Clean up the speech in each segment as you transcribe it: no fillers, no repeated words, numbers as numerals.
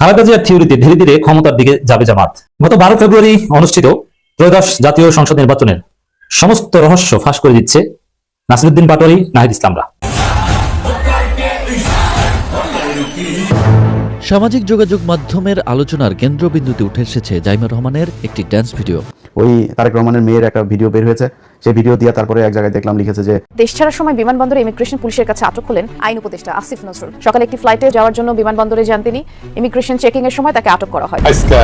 খালেদা জিয়ার থিওরিতে ধীরে ধীরে ক্ষমতার দিকে যাবে জামাত। গত 12 ফেব্রুয়ারি অনুষ্ঠিত ত্রয়োদশ জাতীয় সংসদ নির্বাচনের সমস্ত রহস্য ফাঁস করে দিচ্ছে নাসিরুদ্দিন পাটোয়ারী, নাহিদ ইসলামরা। সামাজিক যোগাযোগ মাধ্যমের আলোচনার কেন্দ্রবিন্দুতে উঠে এসেছে জাইমা রহমানের একটি ড্যান্স ভিডিও। ওই তারেক রহমানের মেয়ের একটা ভিডিও বের হয়েছে, সেই ভিডিও দিয়ে তারপরে এক জায়গায় দেখলাম লিখেছে যে দেশ ছাড়ার সময় বিমানবন্দরে ইমিগ্রেশন পুলিশের কাছে আটক হলেন আইন উপদেষ্টা আসিফ নজরুল। সকালে একটি ফ্লাইটে যাওয়ার জন্য বিমানবন্দরে যান তিনি। ইমিগ্রেশন চেকিং এর সময় তাকে আটক করা হয়। আজকে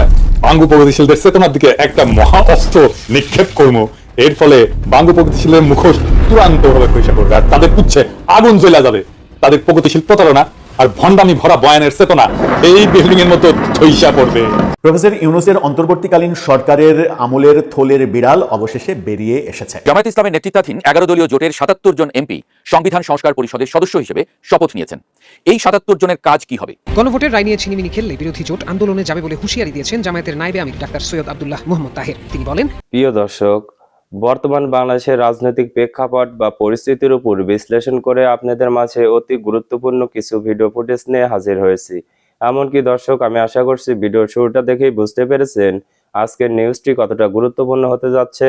বাঙ্গু প্রগতিশীলদের চেতনার দিকে একটা মহা অস্ত্র নিক্ষেপ করবো, এর ফলে বাঙ্গু প্রগতিশীলের মুখোশ চূড়ান্ত ভাবে খসে পড়বে আর তাদের পুচ্ছে আগুন জ্বলা যাবে। তাদের প্রগতিশীল প্রতারণা আর ভণ্ডামি ভরা বয়ানের চেতনা এই বিল্ডিং এর মতো ধইসা পড়বে। প্রফেসর ইউনূসের অন্তর্বর্তীকালীন সরকারের আমলের থলের বিড়াল অবশেষে বেরিয়ে এসেছে। জামায়াত ইসলামের নেতৃত্বাধীন 11 দলীয় জোটের 77 জন এমপি সংবিধান সংস্কার পরিষদের সদস্য হিসেবে শপথ নিয়েছেন। এই 77 জনের কাজ কি হবে? গণভোটের রায় নিয়ে ছিনিমিনি খেললে বিরোধী জোট আন্দোলনে যাবে বলে হুঁশিয়ারি দিয়েছেন জামায়াতের নায়েবে আমির ডাক্তার সৈয়দ আব্দুল্লাহ মোহাম্মদ তাহের। তিনি বলেন, প্রিয় দর্শক, বর্তমান বাংলাদেশের রাজনৈতিক প্রেক্ষাপট বা পরিস্থিতির উপর বিশ্লেষণ করে আপনাদের মাঝে অতি গুরুত্বপূর্ণ কিছু ভিডিও ফুটেজ নিয়ে হাজির হয়েছি। এমনকি দর্শক, আমি আশা করছি ভিডিওর শুরুটা দেখেই বুঝতে পেরেছেন আজকের নিউজটি কতটা গুরুত্বপূর্ণ হতে যাচ্ছে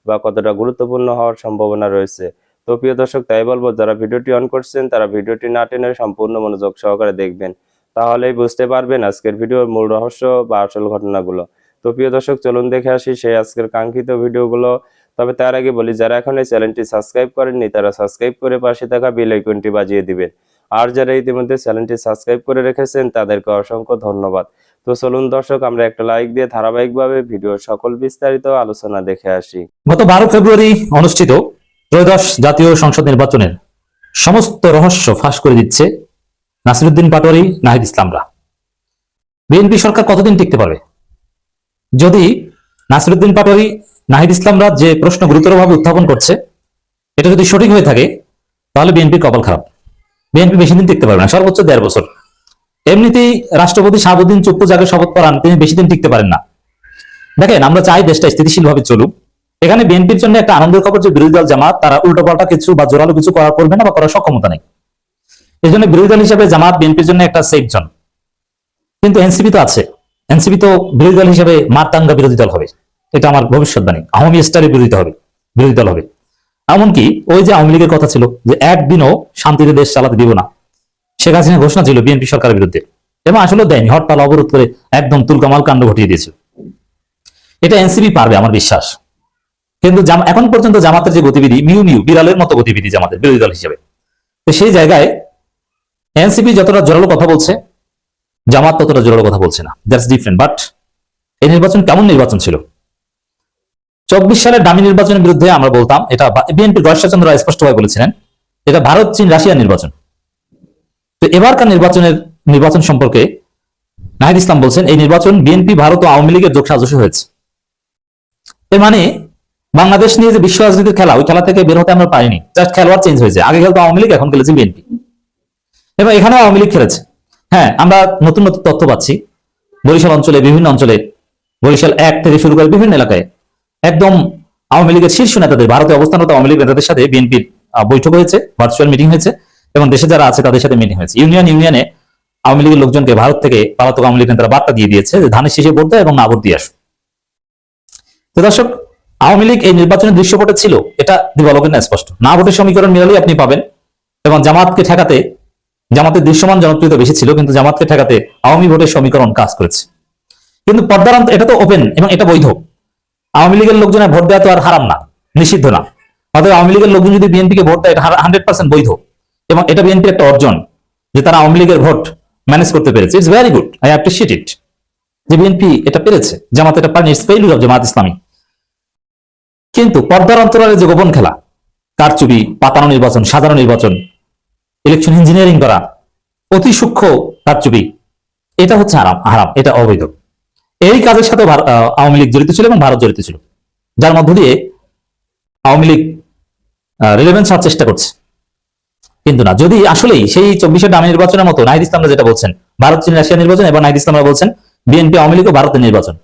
বা কতটা গুরুত্বপূর্ণ হওয়ার সম্ভাবনা রয়েছে। তো প্রিয় দর্শক, তাই বলবো যারা ভিডিওটি অন করছেন তারা ভিডিওটি না টেনে সম্পূর্ণ মনোযোগ সহকারে দেখবেন, তাহলেই বুঝতে পারবেন আজকের ভিডিওর মূল রহস্য বা আসল ঘটনাগুলো। তো প্রিয় দর্শক, চলুন দেখে আসি সেই আজকের কাঙ্ক্ষিত ভিডিওগুলো। তবে তার আগে বলি, যারা এখন এই চ্যানেলটি সাবস্ক্রাইব করেননি তারা সাবস্ক্রাইব করে পাশে থাকা বেল আইকনটি বাজিয়ে দিবেন, আর যারা ইতিমধ্যে চ্যানেলটি সাবস্ক্রাইব করে রেখেছেন তাদেরকে অসংখ্য ধন্যবাদ। তো চলুন দর্শক, আমরা একটা লাইক দিয়ে ধারাবাহিকভাবে ভিডিওর সকল বিস্তারিত আলোচনা দেখে আসি। গত 12 ফেব্রুয়ারি অনুষ্ঠিত ত্রয়োদশ জাতীয় সংসদ নির্বাচনের সমস্ত রহস্য ফাঁস করে দিচ্ছে নাসিরুদ্দিন পাটোয়ারী, নাহিদ ইসলামরা। বিএনপি সরকার কতদিন টিকতে পারবে? যদি নাসিরুদ্দিন পাটোয়ারী, নাহিদ ইসলামরা যে প্রশ্ন গুরুতরভাবে উত্থাপন করছে এটা যদি সঠিক হয়ে থাকে তাহলে বিএনপির কপাল খারাপ। বিএনপি বেশি দিন টিকতে পারবে না, সর্বোচ্চ 1.5 বছর। এমনিতেই রাষ্ট্রপতি শাহাবুদ্দিন চুপ্পু যাকে শপথ করান তিনি বেশি দিন টিকতে পারেন না। দেখেন, আমরা চাই দেশটা স্থিতিশীল ভাবে চলুক। এখানে বিএনপির জন্য একটা আনন্দের খবর যে বিরোধী দল জামাত তারা উল্টোপাল্টা কিছু বা জোরালো কিছু করবে না বা করার সক্ষমতা নেই। এই জন্য বিরোধী দল হিসেবে জামাত বিএনপির জন্য একটা সেফ জোন। কিন্তু এনসিপি তো আছে, এনসিপি তো বিরোধী দল হিসেবে মারতাঙ্গা বিরোধী দল হবে, এটা আমার ভবিষ্যৎবাণী। আওয়ামী স্টারের বিরোধী দল হবে। এমনকি ওই যে আওয়ামী লীগের কথা ছিল যে একদিনও শান্তিতে দেশ চালাতে দিব না, শেখ হাসিনা ঘোষণা ছিল বিএনপি সরকারের বিরুদ্ধে, এবং আসলে দেয়নি, হরতাল অবরোধ করে একদম তুলকামাল কাণ্ড ঘটিয়ে দিয়েছিল। এটা এনসিপি পারবে আমার বিশ্বাস। কিন্তু এখন পর্যন্ত জামাতের যে গতিবিধি, মিউ বিড়ালের মতো গতিবিধি জামাতের বিরোধী দল হিসেবে, তো সেই জায়গায় এনসিপি যতটা জোরালো কথা বলছে জামাত ততটা জোরালো কথা বলছে না। That's different. বাট এই নির্বাচন কেমন নির্বাচন ছিল? 24 সালের দামি নির্বাচনের বিরুদ্ধে আমরা বলতাম, এটা বিএনপির গয়েশ্বরচন্দ্র রায় স্পষ্টভাবে বলেছিলেন এটা ভারত, চীন, রাশিয়ার নির্বাচন। তো এবারকার নির্বাচন সম্পর্কে নাহিদ ইসলাম বলছেন এই নির্বাচন বিএনপি, ভারত ও আওয়ামী লীগের যোগসাজশে হয়েছে। এর মানে বাংলাদেশ নিয়ে যে বিশ্ব রাজনীতির খেলা, ওই খেলা থেকে বের হতে আমরা পারিনি। জাস্ট খেলোয়াড় চেঞ্জ হয়েছে, আগে খেলতো আওয়ামী লীগ, এখন খেলেছে বিএনপি, এবং এখানেও আওয়ামী লীগ খেলেছে। হ্যাঁ, আমরা নতুন নতুন তথ্য পাচ্ছি বরিশাল অঞ্চলে, বিভিন্ন অঞ্চলে, বরিশাল 1 থেকে শুরু করে বিভিন্ন এলাকায় একদম আওয়ামী লীগের শীর্ষ নেতাদের, ভারতে অবস্থানরত আওয়ামী লীগ নেতাদের সাথে বিএনপির বৈঠক হয়েছে, ভার্চুয়াল মিটিং হয়েছে, এবং দেশে যারা আছে তাদের সাথে মিটিং হয়েছে। ইউনিয়নে আওয়ামী লীগের লোকজনকে ভারত থেকে পালাতক আওয়ামী লীগ নেতারা বার্তা দিয়ে দিয়েছে যে ধানের শীষে ভোট দেয় এবং না ভোট দিয়ে আসো। তো দর্শক, আওয়ামী লীগ এই নির্বাচনের দৃশ্যপটে ছিল, এটা দিবালোকের না স্পষ্ট। না ভোটের সমীকরণ মিলালেই আপনি পাবেন। এবং জামাতকে ঠেকাতে, জামাতের দৃশ্যমান জনপ্রিয়তা বেশি ছিল, কিন্তু জামাতকে ঠেকাতে আওয়ামী ভোটের সমীকরণ কাজ করেছে। কিন্তু পর্দার অন্তর এটা তো ওপেন এবং এটা বৈধ। আওয়ামী লীগের লোকজনের ভোট দেওয়া তো আর হারাম না, নিষিদ্ধ না। অতএব আওয়ামী লীগের লোকজন যদি বিএনপিকে ভোট দেয়, এটা 100% বৈধ, এবং এটা বিএনপির একটা অর্জন যে তারা আওয়ামী লীগের ভোট ম্যানেজ করতে পেরেছে। It's very good, I appreciate it যে বিএনপি এটা পেরেছে, জামাত এটা পারেনি। It's failure of Jamaat Islami. কিন্তু পর্দার অন্তরালে যে গোপন খেলা, কারচুপি, পাতানো নির্বাচন, সাজানো নির্বাচন, ইলেকশন ইঞ্জিনিয়ারিং করা, অতি সূক্ষ্ম কারচুপি, এটা হচ্ছে হারাম, এটা অবৈধ। এই কাজের সাথে আওয়ামী লীগ জড়িত ছিল এবং ভারত জড়িত ছিল, যার মধ্য দিয়ে আওয়ামী লীগ রিলেভেন্স হওয়ার চেষ্টা করছে। কিন্তু না, যদি আসলেই সেই 24-এর দামি নির্বাচনের মতো নাহিদ ইসলামরা যেটা বলছেন, ভারত, চীন, রাশিয়া নির্বাচন, এবং নাহিদ ইসলামরা বলছেন বিএনপি, আওয়ামী লীগ ও ভারতের নির্বাচন,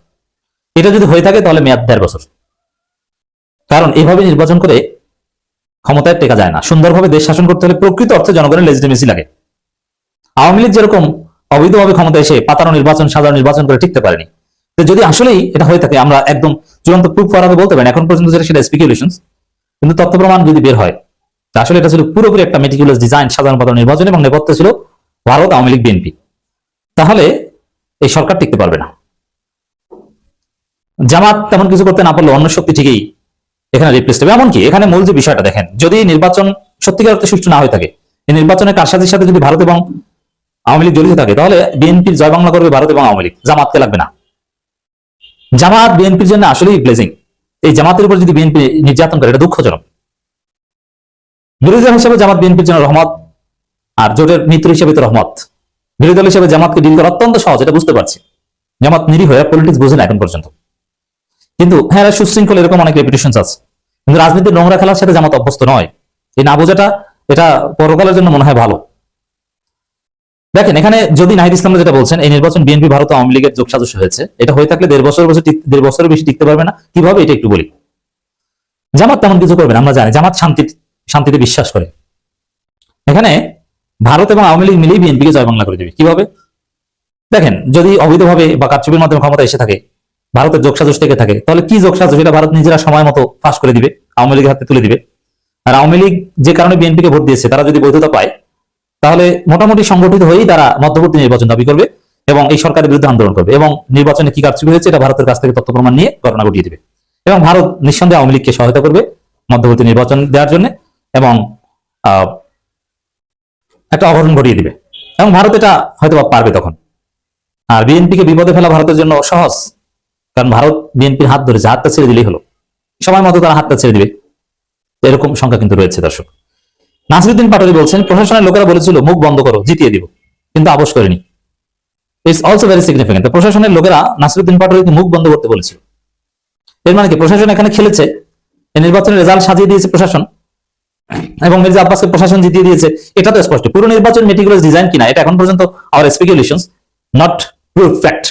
এটা যদি হয়ে থাকে তাহলে মেয়াদ 1.5 বছর। কারণ এইভাবে নির্বাচন করে ক্ষমতায় টেকা যায় না। সুন্দরভাবে দেশ শাসন করতে হলে প্রকৃত অর্থে জনগণের লেজিটিমেসি লাগে। আওয়ামী লীগ যেরকম অবৈধভাবে ক্ষমতা এসে পাতানো নির্বাচন, সাধারণ নির্বাচন করে টিকতে পারেনি। তো যদি আসলেই এটা হয়ে থাকে, আমরা একদম চূড়ান্ত প্রুফ করাবে বলতে পারি, এখন পর্যন্ত সেটা স্পেকুলেশন, কিন্তু তথ্য প্রমাণ যদি বের হয়, তা আসলে এটা ছিল পুরোপুরি একটা মেটিকুলাস ডিজাইন সাধারণ পাতানো নির্বাচন এবং নেপথ্যে ছিল ভারত, আওয়ামী লীগ, বিএনপি, তাহলে এই সরকার টিকতে পারবে না। জামাত তেমন কিছু করতে না পারলে অন্য শক্তি ঠিকই এখানে রিপ্লেস হবে। এমনকি এখানে মূল যে বিষয়টা দেখেন, যদি নির্বাচন সত্যিকার অর্থে সুষ্ঠু না হয়ে থাকে, এই নির্বাচনের কারসাজির সাথে যদি ভারত এবং আওয়ামী লীগ জড়িত থাকে, তাহলে বিএনপির জয় বাংলা করবে ভারত এবং আওয়ামী লীগ, জামাতকে লাগবে না। জামাত বিএনপির জন্য আসলেই ব্লেজিং। এই জামাতের উপর যদি বিএনপি নির্যাতন করে, এটা দুঃখজনক। বিরোধী দল হিসেবে জামাত বিএনপির জন্য রহমত, আর জোটের মিত্র হিসেবে তো রহমত। বিরোধী দল হিসেবে জামাতকে ডিল করা অত্যন্ত সহজ, এটা বুঝতে পারছি। জামাত নিরীহ, পলিটিক্স বোঝে না এখন পর্যন্ত, কিন্তু হ্যাঁ সুশৃঙ্খল, এরকম অনেক রেপুটেশন আছে। কিন্তু রাজনীতির নোংরা খেলার সাথে জামাত অভ্যস্ত নয়। এই না বোঝাটা এটা পরকালের জন্য মনে হয় ভালো। দেখেন এখানে যদি নাহিদ ইসলাম যেটা বলছেন, এই নির্বাচন বিএনপি, ভারত, আওয়ামী লীগের যোগসাজশ হয়েছে, এটা হয়ে থাকলে 1.5 বছরের বেশি টিকতে পারবে না। কিভাবে, এটা একটু বলি। জামাত তেমন কিছু করবে না, আমরা জানি। জামাত শান্তিতে বিশ্বাস করে। এখানে ভারত এবং আওয়ামী লীগ মিলেই বিএনপিকে জয় বাংলা করে দেবে। কিভাবে দেখেন, যদি অবৈধভাবে বা কারচুপির মাধ্যমে ক্ষমতা এসে থাকে, ভারতের যোগসাজশ থেকে থাকে, তাহলে কি যোগসাজশ, এটা ভারত নিজেরা সময় মতো ফাঁস করে দিবে, আওয়ামী লীগের হাতে তুলে দিবে। আর আওয়ামী লীগ যে কারণে বিএনপিকে ভোট দিয়েছে, তারা যদি বৈধতা পায়, তাহলে মোটামুটি সংগঠিত হয়েই তারা মধ্যবর্তী নির্বাচন দাবি করবে এবং এই সরকারের বিরুদ্ধে আন্দোলন করবে এবং নির্বাচনে কি কারচুপি হয়েছে এটা ভারতের কাছ থেকে তথ্য প্রমাণ নিয়ে ঘটনা ঘটিয়ে দিবে। এবং ভারত নিঃসন্দেহে আওয়ামী লীগকে সহায়তা করবে মধ্যবর্তী নির্বাচন দেওয়ার জন্য এবং একটা অঘটন ঘটিয়ে দিবে, এবং ভারত এটা হয়তো পারবে তখন। আর বিএনপিকে বিপদে ফেলা ভারতের জন্য সহজ, কারণ ভারত বিএনপির হাত ধরেছে, হাতটা ছেড়ে দিলেই হলো, সময় মতো তারা হাতটা ছেড়ে দিবে। এরকম সংখ্যা কিন্তু রয়েছে। দর্শক, নাসিরুদ্দিন পাটোয়ারি বলছেন, প্রশাসনের লোকেরা বলেছিল মুখ বন্ধ করো, জিতিয়ে দিব, কিন্তু আপোষ করেনি। It's also very significant. প্রশাসনের লোকেরা নাসিরুদ্দিন পাটোয়ারিকে মুখ বন্ধ করতে বলেছিল। এর মানে কি, প্রশাসন এখানে খেলেছে, এই নির্বাচনের রেজাল্ট সাজিয়ে দিয়েছে প্রশাসন এবং মির্জা আব্বাসকে প্রশাসন জিতিয়ে দিয়েছে, এটা তো স্পষ্ট। পুরো নির্বাচন মেটিকুলাস ডিজাইন কিনা, এটা এখন পর্যন্ত আওয়ার স্পেকুলেশনস, নট প্রুফ ফ্যাক্ট।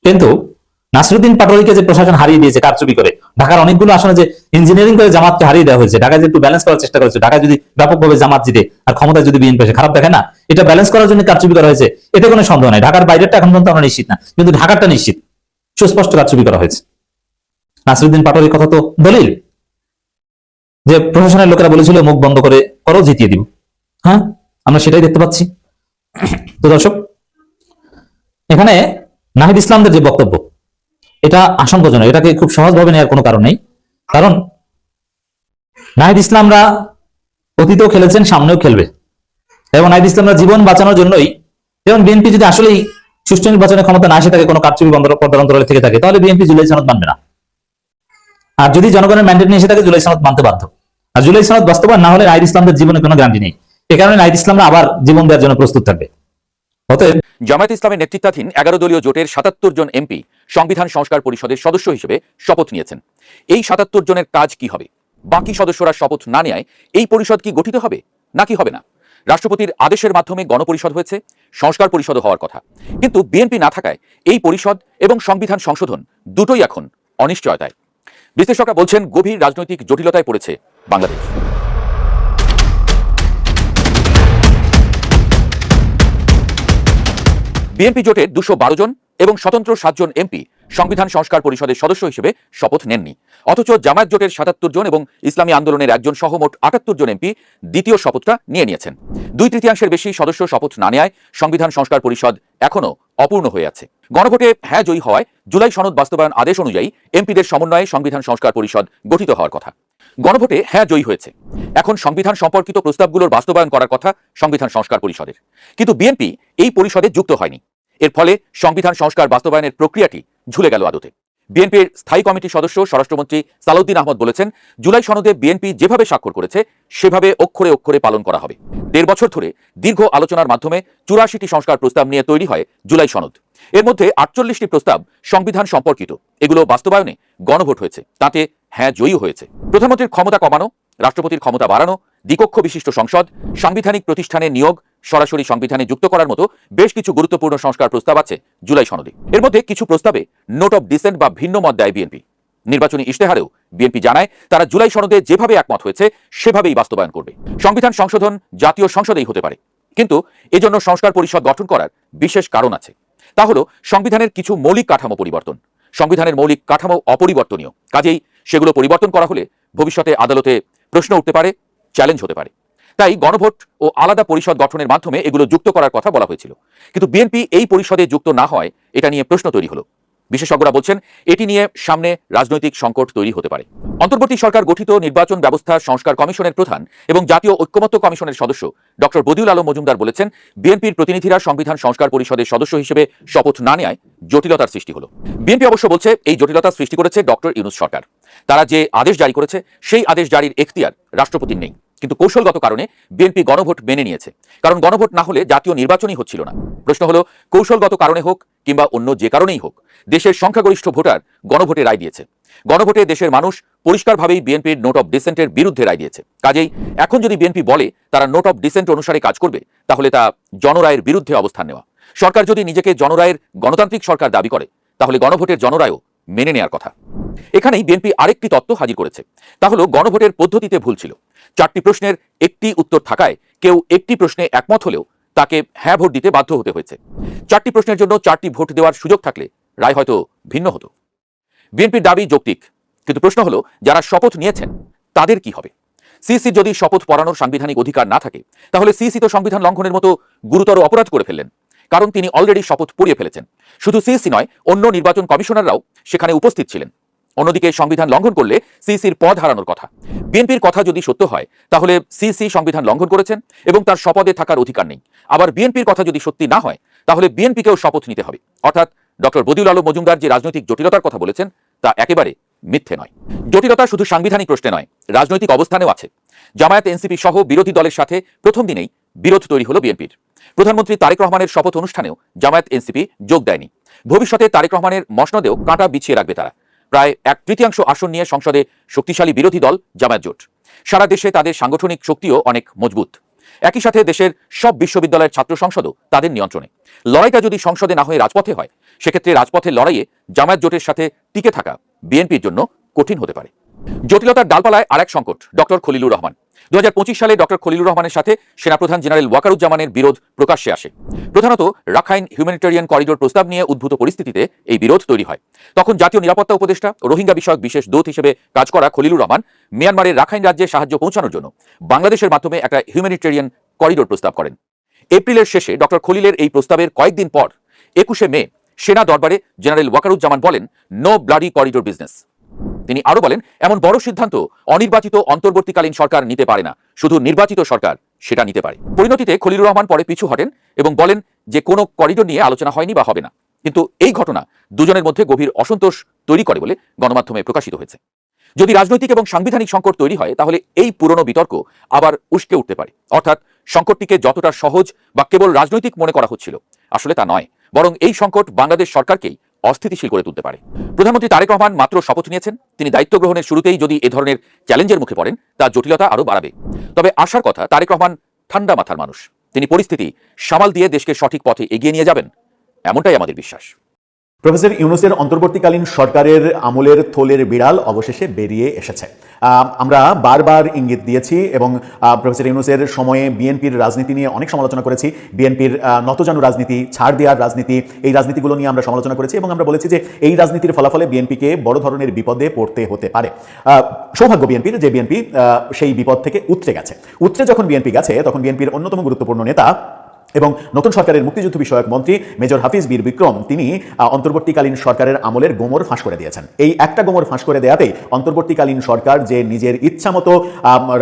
কিন্তু নাসিরুদ্দিন পাটোয়ারিকে যে প্রশাসন হারিয়ে দিয়েছে কারচুপি করে, ঢাকার অনেকগুলো আসনে যে ইঞ্জিনিয়ারিং করে জামাতকে হারিয়ে দেওয়া হয়েছে, ঢাকায় যে একটু ব্যালেন্স করার চেষ্টা করেছে, ঢাকায় যদি ব্যাপকভাবে জামাত জিতে আর ক্ষমতায় যদি বিএনপি আসে, খারাপ দেখে না, এটা ব্যালেন্স করার জন্য কারচুপি করা হয়েছে, এতে কোনো সন্দেহ নাই। ঢাকার বাইরেটা এখন পর্যন্ত আমরা নিশ্চিত না, কিন্তু ঢাকারটা নিশ্চিত, সুস্পষ্ট কারচুপি করা হয়েছে। নাসিরুদ্দিন পাটোয়ারির কথা তো দলিল, যে প্রশাসনের লোকেরা বলেছিল মুখ বন্ধ করে করো, জিতিয়ে দিব। হ্যাঁ, আমরা সেটাই দেখতে পাচ্ছি। তো দর্শক, এখানে নাহিদ ইসলামদের যে বক্তব্য, এটা আশঙ্কাজনক। এটাকে খুব সহজভাবে নেওয়ার কোনো কারণ নেই, কারণ নাহিদ ইসলামরা অতীতেও খেলেছেন, সামনেও খেলবে, এবং নাহিদ ইসলামরা জীবন বাঁচানোর জন্যই, যেমন বিএনপি যদি আসলেই সুষ্ঠু নির্বাচনের ক্ষমতা না এসে থাকে, কোনো কারচুপি পর্দার অন্তরালে থেকে থাকে, তাহলে বিএনপি জুলাই সনদ মানবে না। আর যদি জনগণের ম্যান্ডেট নিয়ে এসে থাকে, জুলাই সনদ মানতে বাধ্য। আর জুলাই সনদ বাস্তবায়ন না হলে নাহিদ ইসলামদের জীবনে কোনো গ্যারান্টি নেই। এ কারণে নাহিদ ইসলামরা আবার জীবন দেওয়ার জন্য প্রস্তুত থাকবে। অতএব জামায়াত ইসলামের নেতৃত্বাধীন 11 দলীয় জোটের 77 জন এমপি সংবিধান সংস্কার পরিষদের সদস্য হিসেবে শপথ নিয়েছেন। এই 77 জনের কাজ কি হবে? বাকি সদস্যরা শপথ না নেয় এই পরিষদ কি গঠিত হবে নাকি হবে না? রাষ্ট্রপতির আদেশের মাধ্যমে গণপরিষদ হয়েছে, সংস্কার পরিষদ হওয়ার কথা, কিন্তু বিএনপি না থাকায় এই পরিষদ এবং সংবিধান সংশোধন দুটোই এখন অনিশ্চয়তায়। বিশ্লেষকরা বলছেন, গভীর রাজনৈতিক জটিলতায় পড়েছে বাংলাদেশ। বিএনপি জোটের 212 জন এবং স্বতন্ত্র 7 জন এমপি সংবিধান সংস্কার পরিষদের সদস্য হিসেবে শপথ নেননি, অথচ জামায়াত জোটের 77 জন এবং ইসলামী আন্দোলনের একজন সহ মোট 78 জন এমপি দ্বিতীয় শপথটা নিয়ে নিয়েছেন। 2/3 বেশি সদস্য শপথ না নেয় সংবিধান সংস্কার পরিষদ এখনো অপূর্ণ হয়ে আছে। গণভোটে হ্যাঁ জয়ী হওয়ায় জুলাই সনদ বাস্তবায়ন আদেশ অনুযায়ী এমপিদের সমন্বয়ে সংবিধান সংস্কার পরিষদ গঠিত হওয়ার কথা। গণভোটে হ্যাঁ জয়ী হয়েছে, এখন সংবিধান সম্পর্কিত প্রস্তাবগুলোর বাস্তবায়ন করার কথা সংবিধান সংস্কার পরিষদের, কিন্তু বিএনপি এই পরিষদে যুক্ত হয়নি। এর ফলে সংবিধান সংস্কার বাস্তবায়নের প্রক্রিয়াটি ঝুলে গেল আদতে। বিএনপির স্থায়ী কমিটির সদস্য স্বরাষ্ট্রমন্ত্রী সালাউদ্দিন আহমদ বলেছেন, জুলাই সনদে বিএনপি যেভাবে স্বাক্ষর করেছে সেভাবে অক্ষরে অক্ষরে পালন করা হবে। 1.5 বছর ধরে দীর্ঘ আলোচনার মাধ্যমে 84টি সংস্কার প্রস্তাব নিয়ে তৈরি হয় জুলাই সনদ। এর মধ্যে 48টি প্রস্তাব সংবিধান সম্পর্কিত, এগুলো বাস্তবায়নে গণভোট হয়েছে, তাতে হ্যাঁ জয়ী হয়েছে। প্রধানমন্ত্রীর ক্ষমতা কমানো, রাষ্ট্রপতির ক্ষমতা বাড়ানো, দ্বিকক্ষ বিশিষ্ট সংসদ, সাংবিধানিক প্রতিষ্ঠানের নিয়োগ সরাসরি সংবিধানে যুক্ত করার মতো বেশ কিছু গুরুত্বপূর্ণ সংস্কার প্রস্তাব আছে জুলাই সনদে। এর মধ্যে কিছু প্রস্তাবে নোট অফ ডিসেন্ট বা ভিন্ন মত দেয় বিএনপি। নির্বাচনী ইশতেহারেও বিএনপি জানায়, তারা জুলাই সনদে যেভাবে একমত হয়েছে সেভাবেই বাস্তবায়ন করবে। সংবিধান সংশোধন জাতীয় সংসদেই হতে পারে, কিন্তু এজন্য সংস্কার পরিষদ গঠন করার বিশেষ কারণ আছে। তা হলো সংবিধানের কিছু মৌলিক কাঠামো পরিবর্তন। সংবিধানের মৌলিক কাঠামো অপরিবর্তনীয়, কাজেই সেগুলো পরিবর্তন করা হলে ভবিষ্যতে আদালতে প্রশ্ন উঠতে পারে, চ্যালেঞ্জ হতে পারে। তাই গণভোট ও আলাদা পরিষদ গঠনের মাধ্যমে এগুলো যুক্ত করার কথা বলা হয়েছিল, কিন্তু বিএনপি এই পরিষদে যুক্ত না হয় এটা নিয়ে প্রশ্ন তৈরি হলো। বিশেষজ্ঞরা বলছেন এটি নিয়ে সামনে রাজনৈতিক সংকট তৈরি হতে পারে। অন্তর্বর্তী সরকার গঠিত নির্বাচন ব্যবস্থা সংস্কার কমিশনের প্রধান এবং জাতীয় ঐক্যমত্য কমিশনের সদস্য ডক্টর বদিউল আলম মজুমদার বলেছেন, বিএনপির প্রতিনিধিরা সংবিধান সংস্কার পরিষদের সদস্য হিসেবে শপথ না নেওয়ায় জটিলতার সৃষ্টি হলো। বিএনপি অবশ্য বলছে এই জটিলতার সৃষ্টি করেছে ডক্টর ইউনূস সরকার। তারা যে আদেশ জারি করেছে সেই আদেশ জারির এখতিয়ার রাষ্ট্রপতির নেই, কিন্তু কৌশলগত কারণে বিএনপি গণভোট মেনে নিয়েছে, কারণ গণভোট না হলে জাতীয় নির্বাচনই হচ্ছিল না। প্রশ্ন হলো, কৌশলগত কারণে হোক কিংবা অন্য যে কারণেই হোক, দেশের সংখ্যাগরিষ্ঠ ভোটার গণভোটে রায় দিয়েছে। গণভোটে দেশের মানুষ পরিষ্কারভাবেই বিএনপির নোট অফ ডিসেন্টের বিরুদ্ধে রায় দিয়েছে। কাজেই এখন যদি বিএনপি বলে তারা নোট অফ ডিসেন্ট অনুসারে কাজ করবে, তাহলে তা জনরায়ের বিরুদ্ধে অবস্থান নেওয়া। সরকার যদি নিজেকে জনরায়ের গণতান্ত্রিক সরকার দাবি করে, তাহলে গণভোটের জনরায়ও মেনে নেওয়ার কথা। এখানেই বিএনপি আরেকটি তত্ত্ব হাজির করেছে, তা হলো গণভোটের পদ্ধতিতে ভুল ছিল। 4টি প্রশ্নের একটি উত্তর থাকায় কেউ একটি প্রশ্নে একমত হলেও তাকে হ্যাঁ ভোট দিতে বাধ্য হতে হয়েছে। 4টি প্রশ্নের জন্য 4টি ভোট দেওয়ার সুযোগ থাকলে রায় হয়তো ভিন্ন হতো। বিএনপির দাবি যৌক্তিক, কিন্তু প্রশ্ন হলো যারা শপথ নিয়েছেন তাদের কি হবে? সিসি যদি শপথ পড়ানোর সাংবিধানিক অধিকার না থাকে, তাহলে সিসি তো সংবিধান লঙ্ঘনের মতো গুরুতর অপরাধ করে ফেললেন, কারণ তিনি অলরেডি শপথ পড়িয়ে ফেলেছেন। শুধু সিসি নয়, অন্য নির্বাচন কমিশনাররাও সেখানে উপস্থিত ছিলেন। অন্যদিকে সংবিধান লঙ্ঘন করলে সিসির পদ হারানোর কথা। বিএনপির কথা যদি সত্য হয়, তাহলে সিসি সংবিধান লঙ্ঘন করেছেন এবং তার শপথে থাকার অধিকার নেই। আবার বিএনপির কথা যদি সত্যি না হয়, তাহলে বিএনপিকেও শপথ নিতে হবে। অর্থাৎ ডক্টর বদিউল আলম মজুমদার যে রাজনৈতিক জটিলতার কথা বলেছেন তা একেবারে মিথ্যে নয়। জটিলতা শুধু সাংবিধানিক প্রশ্নে নয়, রাজনৈতিক অবস্থানেও আছে। জামায়াত, এনসিপি সহ বিরোধী দলের সাথে প্রথম দিনেই বিরোধ তৈরি হলো বিএনপির। প্রধানমন্ত্রী তারেক রহমানের শপথ অনুষ্ঠানেও জামায়াত, এনসিপি যোগ দেয়নি। ভবিষ্যতে তারেক রহমানের মসনদেও কাঁটা বিছিয়ে রাখবে তারা। প্রায় 1/3 আসন নিয়ে সংসদে শক্তিশালী বিরোধী দল জামায়াত জোট। সারা দেশে তাদের সাংগঠনিক শক্তিও অনেক মজবুত। একই সাথে দেশের সব বিশ্ববিদ্যালয়ের ছাত্র সংসদও তাদের নিয়ন্ত্রণে। লড়াইটা যদি সংসদে না হয়ে রাজপথে হয়, সেক্ষেত্রে রাজপথের লড়াইয়ে জামায়াত জোটের সাথে টিকে থাকা বিএনপির জন্য কঠিন হতে পারে। জটিলতার ডালপালায় আরেক সংকট, ডক্টর খলিলুর রহমান। 2025 সালে ডক্টর খলিলুর রহমানের সাথে সেনাপ্রধান জেনারেল ওয়াকারুজ্জামানের বিরোধ প্রকাশ্যে আসে। প্রধানত রাখাইন হিউম্যানিটেরিয়ান করিডোর প্রস্তাব নিয়ে উদ্ভূত পরিস্থিতিতে এই বিরোধ তৈরি হয়। তখন জাতীয় নিরাপত্তা উপদেষ্টা ও রোহিঙ্গা বিষয়ক বিশেষ দূত হিসেবে কাজ করা খলিলুর রহমান মিয়ানমারের রাখাইন রাজ্যে সাহায্য পৌঁছানোর জন্য বাংলাদেশের মাধ্যমে একটা হিউম্যানিটেরিয়ান করিডোর প্রস্তাব করেন। এপ্রিলের শেষে ডক্টর খলিলের এই প্রস্তাবের কয়েকদিন পর 21শে মে সেনা দরবারে জেনারেল ওয়াকারুজ্জামান বলেন, নো ব্লাডি করিডোর বিজনেস। তিনি আরো বলেন, এমন বড় সিদ্ধান্ত অনির্বাচিত অন্তর্বর্তীকালীন সরকার নিতে পারে না, শুধু নির্বাচিত সরকার সেটা নিতে পারে। পরিণতিতে খলিলুর রহমান পরে পিছু হটেন এবং বলেন যে কোনো করিডোর নিয়ে আলোচনা হয়নি বা হবে না। কিন্তু এই ঘটনা দুজনের মধ্যে গভীর অসন্তোষ তৈরি করে বলে গণমাধ্যমে প্রকাশিত হয়েছে। যদি রাজনৈতিক এবং সাংবিধানিক সংকট তৈরি হয়, তাহলে এই পুরনো বিতর্ক আবার উস্কে উঠতে পারে। অর্থাৎ সংকটটিকে যতটা সহজ বা কেবল রাজনৈতিক মনে করা হচ্ছিল, আসলে তা নয়, বরং এই সংকট বাংলাদেশ সরকারকেই অস্থিতিশীল করে তুলতে পারে। প্রধানমন্ত্রী তারেক রহমান মাত্র শপথ নিয়েছেন, তিনি দায়িত্ব গ্রহণের শুরুতেই যদি এ ধরনের চ্যালেঞ্জের মুখে পড়েন, তা জটিলতা আরও বাড়াবে। তবে আশার কথা, তারেক রহমান ঠান্ডা মাথার মানুষ, তিনি পরিস্থিতি সামাল দিয়ে দেশকে সঠিক পথে এগিয়ে নিয়ে যাবেন, এমনটাই আমাদের বিশ্বাস। প্রফেসর ইউনূসের অন্তর্বর্তীকালীন সরকারের আমলের থলের বিড়াল অবশেষে বেরিয়ে এসেছে। আমরা বারবার ইঙ্গিত দিয়েছি এবং প্রফেসর ইউনূসের সময়ে বিএনপির রাজনীতি নিয়ে অনেক সমালোচনা করেছি। বিএনপির নতজানু রাজনীতি, ছাড় দেওয়ার রাজনীতি, এই রাজনীতিগুলো নিয়ে আমরা সমালোচনা করেছি এবং আমরা বলেছি যে এই রাজনীতির ফলাফলে বিএনপিকে বড় ধরনের বিপদে পড়তে হতে পারে। সৌভাগ্য বিএনপির যে বিএনপি সেই বিপদ থেকে উতরে গেছে। উতরে যখন বিএনপি গেছে, তখন বিএনপির অন্যতম গুরুত্বপূর্ণ নেতা এবং নতুন সরকারের মুক্তিযুদ্ধ বিষয়ক মন্ত্রী মেজর হাফিজ বীর বিক্রম, তিনি অন্তর্বর্তীকালীন সরকারের আমলের গোমর ফাঁস করে দিয়েছেন। এই একটা গোমর ফাঁস করে দেওয়াতেই অন্তর্বর্তীকালীন সরকার যে নিজের ইচ্ছা মতো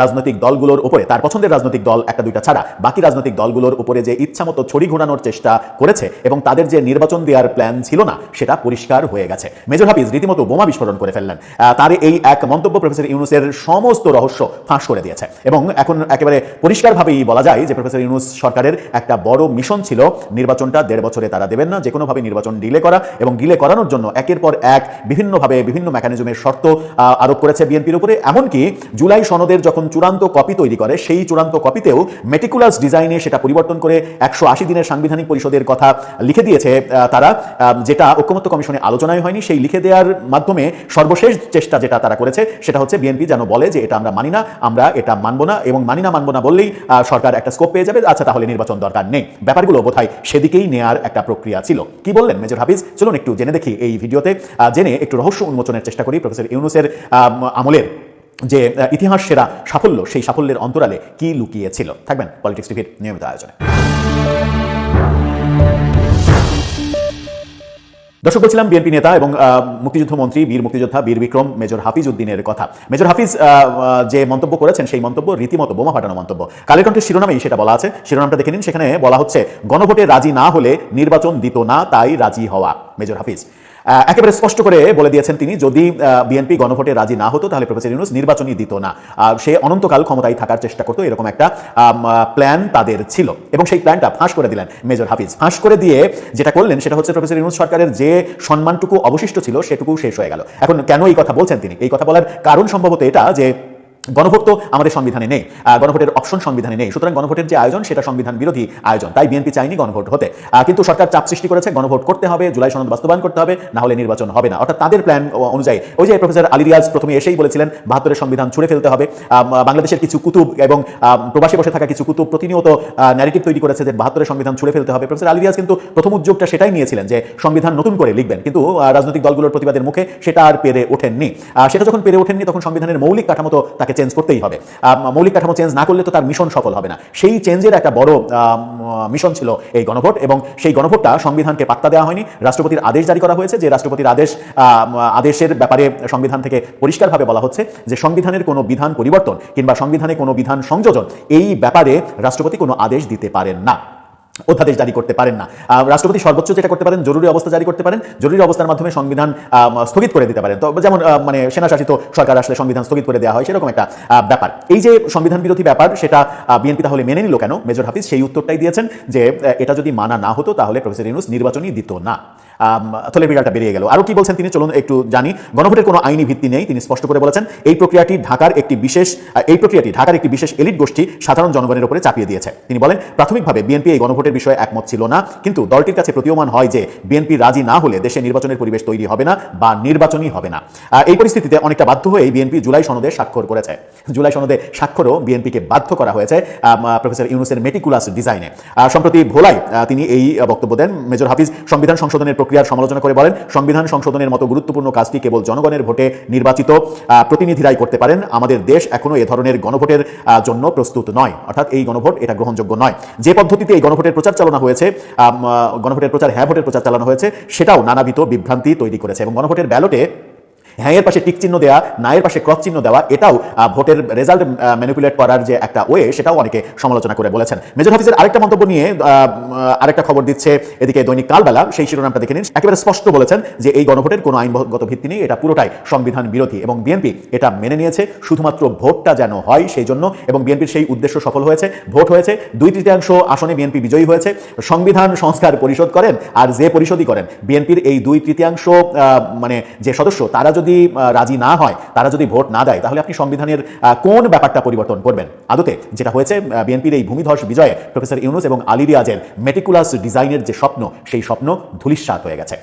রাজনৈতিক দলগুলোর উপরে, তার পছন্দের রাজনৈতিক দল একটা দুইটা ছাড়া বাকি রাজনৈতিক দলগুলোর উপরে যে ইচ্ছা মতো ছড়ি ঘোরানোর চেষ্টা করেছে এবং তাদের যে নির্বাচন দেওয়ার প্ল্যান ছিল না, সেটা পরিষ্কার হয়ে গেছে। মেজর হাফিজ রীতিমতো বোমা বিস্ফোরণ করে ফেললেন। তার এই এক মন্তব্য প্রফেসর ইউনূসের সমস্ত রহস্য ফাঁস করে দিয়েছে এবং এখন একেবারে পরিষ্কারভাবেই বলা যায় যে প্রফেসর ইউনূস সরকারের একটা বড় মিশন ছিল নির্বাচনটা 1.5 বছরে তারা দেবেন না, যে কোনোভাবে নির্বাচন ডিলে করা এবং ডিলে করানোর জন্য একের পর এক বিভিন্নভাবে বিভিন্ন মেকানিজমের শর্ত আরোপ করেছে বিএনপির উপরে। এমনকি জুলাই সনদের যখন চূড়ান্ত কপি তৈরি করে সেই চূড়ান্ত কপিতেও মেটিকুলাস ডিজাইনে সেটা পরিবর্তন করে 180 দিনের সাংবিধানিক পরিষদের কথা লিখে দিয়েছে তারা, যেটা ঐকমত্য কমিশনে আলোচনায় হয়নি। সেই লিখে দেওয়ার মাধ্যমে সর্বশেষ চেষ্টা যেটা তারা করেছে সেটা হচ্ছে বিএনপি যেন বলে যে এটা আমরা মানি না, আমরা এটা মানব না, এবং মানি না মানব না বললেই সরকার একটা স্কোপ পেয়ে যাবে, আচ্ছা তাহলে নির্বাচন দরকার নেই। ব্যাপারগুলো বোধহয় সেদিকেই নেয়ার একটা প্রক্রিয়া ছিল। কি বললেন মেজর হাফিজ, চলুন একটু জেনে দেখি এই ভিডিওতে, জেনে একটু রহস্য উন্মোচনের চেষ্টা করি প্রফেসর ইউনূসের আমলের যে ইতিহাস সেরা সাফল্য, সেই সাফল্যের অন্তরালে কি লুকিয়েছিল। থাকবেন পলিটিক্স টিভির নিয়মিত আয়োজনে। দর্শক, বলছিলাম বিএনপি নেতা এবং মুক্তিযুদ্ধ মন্ত্রী, বীর মুক্তিযোদ্ধা বীর বিক্রম মেজর হাফিজ উদ্দিনের কথা। মেজর হাফিজ যে মন্তব্য করেছেন সেই মন্তব্য রীতিমতো বোমা ফাটানো মন্তব্য। কালের কণ্ঠের শিরোনামেই সেটা বলা আছে, শিরোনামটা দেখে নিন। সেখানে বলা হচ্ছে গণভোটে রাজি না হলে নির্বাচন দিত না, তাই রাজি হওয়া। মেজর হাফিজ একেবারে স্পষ্ট করে বলে দিয়েছেন তিনি, যদি বিএনপি গণভোটে রাজি না হতো তাহলে প্রফেসর ইউনূস নির্বাচনই দিত না, সে অনন্তকাল ক্ষমতায় থাকার চেষ্টা করতো, এরকম একটা প্ল্যান তাদের ছিল। এবং সেই প্ল্যানটা ফাঁস করে দিলেন মেজর হাফিজ। ফাঁস করে দিয়ে যেটা করলেন সেটা হচ্ছে প্রফেসর ইউনূস সরকারের যে সম্মানটুকু অবশিষ্ট ছিল সেটুকু শেষ হয়ে গেল। এখন কেন এই কথা বলছেন তিনি? এই কথা বলার কারণ সম্ভবত এটা যে গণভোট তো আমাদের সংবিধানে নেই, গণভোটের অপশন সংবিধানে নেই, সুতরাং গণভোটের যে আয়োজন সেটা সংবিধান বিরোধী আয়োজন, তাই বিএনপি চাইনি গণভোট হতে। কিন্তু সরকার চাপ সৃষ্টি করেছে, গণভোট করতে হবে, জুলাই সনদ বাস্তবায়ন করতে হবে, না হলে নির্বাচন হবে না। অর্থাৎ তাদের প্ল্যান অনুযায়ী ওই যে প্রফেসর আলী রিয়াজ প্রথমে এসেই বলেছিলেন 72-এর সংবিধান ছুঁড়ে ফেলতে হবে। বাংলাদেশের কিছু কুতুব এবং প্রবাসী বসে থাকা কিছু কুতুব প্রতিনিয়ত ন্যারেটিভ তৈরি করেছে যে 72-এর সংবিধান ছুঁড়ে ফেলতে হবে। প্রফেসর আলী রিয়াজ কিন্তু প্রথম উদ্যোগটা সেটাই নিয়েছিলেন যে সংবিধান নতুন করে লিখবেন, কিন্তু রাজনৈতিক দলগুলোর প্রতিবাদের মুখে সেটা আর পেরে ওঠেননি। সেটা যখন পেরে ওঠেননি তখন সংবিধানের মৌলিক কাঠামো তো তাকে চেঞ্জ করতেই হবে। মৌলিক কাঠামো চেঞ্জ না করলে তো তার মিশন সফল হবে না। সেই চেঞ্জের একটা বড় মিশন ছিল এই গণভোট, এবং সেই গণভোটটা সংবিধানকে পাত্তা দেওয়া হয়নি। রাষ্ট্রপতির আদেশ জারি করা হয়েছে, যে রাষ্ট্রপতির আদেশের ব্যাপারে সংবিধান থেকে পরিষ্কারভাবে বলা হচ্ছে যে সংবিধানের কোনো বিধান পরিবর্তন কিংবা সংবিধানে কোনো বিধান সংযোজন এই ব্যাপারে রাষ্ট্রপতি কোনো আদেশ দিতে পারেন না, অধ্যাদেশ জারি করতে পারেন না। রাষ্ট্রপতি সর্বোচ্চ যেটা করতে পারেন, জরুরি অবস্থা জারি করতে পারেন, জরুরি অবস্থার মাধ্যমে সংবিধান স্থগিত করে দিতে পারেন। তো যেমন মানে সেনাশাসিত সরকার আসলে সংবিধান স্থগিত করে দেওয়া হয়, সেরকম একটা ব্যাপার। এই যে সংবিধান বিরোধী ব্যাপার, সেটা বিএনপি তাহলে মেনে নিল কেন? মেজর হাফিজ সেই উত্তরটাই দিয়েছেন যে এটা যদি মানা না হতো তাহলে প্রফেসর ইউনূস নির্বাচনই দিত না। থলে বিড়ালটা বেরিয়ে গেল। আরও কি বলছেন তিনি, চলুন একটু জানি। গণভোটের কোনো আইনি ভিত্তি নেই, তিনি স্পষ্ট করে বলেছেন। এই প্রক্রিয়াটি ঢাকার একটি বিশেষ এলিট গোষ্ঠী সাধারণ জনগণের উপরে চাপিয়ে দিয়েছে। তিনি বলেন, প্রাথমিকভাবে বিএনপি এই গণভোটের বিষয়ে একমত ছিল না, কিন্তু দলটির কাছে প্রতীয়মান হয় যে বিএনপি রাজি না হলে দেশে নির্বাচনের পরিবেশ তৈরি হবে না বা নির্বাচনই হবে না। এই পরিস্থিতিতে অনেকটা বাধ্য হয়ে বিএনপি জুলাই সনদে স্বাক্ষর করেছে। জুলাই সনদে স্বাক্ষরও বিএনপিকে বাধ্য করা হয়েছে প্রফেসর ইউনূসের মেটিকুলাস ডিজাইনে। সম্প্রতি ভোলায় তিনি এই বক্তব্য দেন। মেজর হাফিজ সংবিধান সংশোধনের প্রক্রিয়ার সমালোচনা করে বলেন, সংবিধান সংশোধনের মতো গুরুত্বপূর্ণ কাজটি কেবল জনগণের ভোটে নির্বাচিত প্রতিনিধিরাই করতে পারেন। আমাদের দেশ এখনো এ ধরনের গণভোটের জন্য প্রস্তুত নয়, অর্থাৎ এই গণভোট এটা গ্রহণযোগ্য নয়। যে পদ্ধতিতে এই গণভোটের প্রচার চালানো হয়েছে, গণভোটের প্রচার হ্যাঁ ভোটের প্রচার চালানো হয়েছে, সেটাও নানাবিধ বিভ্রান্তি তৈরি করেছে। এবং গণভোটের ব্যালটে হ্যাঁ এর পাশে টিক চিহ্ন দেওয়া, না এর পাশে ক্রস চিহ্ন দেওয়া, এটাও ভোটের রেজাল্ট ম্যানিপুলেট করার যে একটা ওয়ে, সেটাও অনেকে সমালোচনা করে বলেছেন। মেজর হাফিজের আরেকটা মন্তব্য নিয়ে আরেকটা খবর দিচ্ছে এদিকে দৈনিক কালবেলা, সেই শিরোনামটা দেখে নিন। একেবারে স্পষ্ট বলেছেন যে এই গণভোটের কোনো আইনগত ভিত্তি নেই, এটা পুরোটাই সংবিধান বিরোধী, এবং বিএনপি এটা মেনে নিয়েছে শুধুমাত্র ভোটটা যেন হয় সেই জন্য, এবং বিএনপির সেই উদ্দেশ্য সফল হয়েছে। ভোট হয়েছে, 2/3 আসনে বিএনপি বিজয়ী হয়েছে। সংবিধান সংস্কার পরিষদ করেন, আর যে পরিষদই করেন বিএনপির এই 2/3 মানে যে সদস্য, তারা যদি রাজি না হয়, তারা যদি ভোট না দেয়, তাহলে আপনি সংবিধানের কোন ব্যাপারটা পরিবর্তন করবেন? আদতে যেটা হয়েছে, বিএনপির এই ভূমিধস বিজয়ে প্রফেসর ইউনূস এবং আলী রিয়াজের মেটিকুলাস ডিজাইনের যে স্বপ্ন, সেই স্বপ্ন ধূলিসাৎ হয়ে গেছে।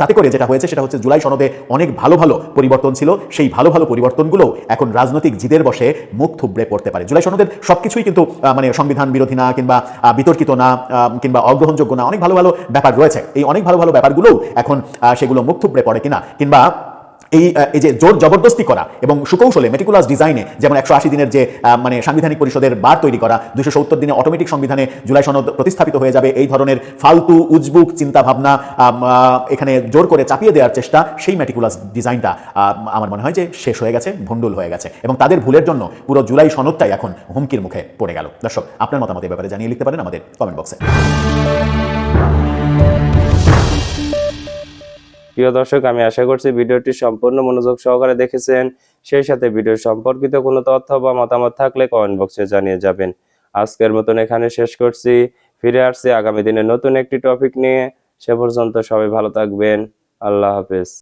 তাতে করে যেটা হয়েছে সেটা হচ্ছে জুলাই সনদে অনেক ভালো ভালো পরিবর্তন ছিল, সেই ভালো ভালো পরিবর্তনগুলো এখন রাজনৈতিক জিদের বসে মুখ থুবড়ে পড়তে পারে। জুলাই সনদের সবকিছুই কিন্তু মানে সংবিধান বিরোধী না, কিংবা বিতর্কিত না, কিংবা অগ্রহণযোগ্য না, অনেক ভালো ভালো ব্যাপার রয়েছে। এই অনেক ভালো ভালো ব্যাপারগুলোও এখন সেগুলো মুখ থুবড়ে পড়ে কিনা, কিংবা এই যে জোর জবরদস্তি করা এবং সুকৌশলে মেটিকুলাস ডিজাইনে, যেমন 180 দিনের যে মানে সাংবিধানিক পরিষদের বার তৈরি করা, 270 দিনে অটোমেটিক সংবিধানে জুলাই সনদ প্রতিস্থাপিত হয়ে যাবে, এই ধরনের ফালতু উজবুক চিন্তা ভাবনা এখানে জোর করে চাপিয়ে দেওয়ার চেষ্টা, সেই মেটিকুলাস ডিজাইনটা আমার মনে হয় যে শেষ হয়ে গেছে, ভণ্ডুল হয়ে গেছে, এবং তাদের ভুলের জন্য পুরো জুলাই সনদটাই এখন হুমকির মুখে পড়ে গেল। দর্শক, আপনার মতামত এই ব্যাপারে জানিয়ে লিখতে পারেন আমাদের কমেন্ট বক্সে। প্রিয় দর্শক, আমি আশা করছি ভিডিওটি সম্পূর্ণ মনোযোগ সহকারে দেখেছেন। সেই সাথে ভিডিও সম্পর্কিত কোনো তথ্য বা মতামত থাকলে কমেন্ট বক্সে জানিয়ে যাবেন। আজকের মতন এখানে শেষ করছি। ফিরে আসছি আগামী দিনে নতুন একটি টপিক নিয়ে। সে পর্যন্ত সবাই ভালো থাকবেন। আল্লাহ হাফেজ।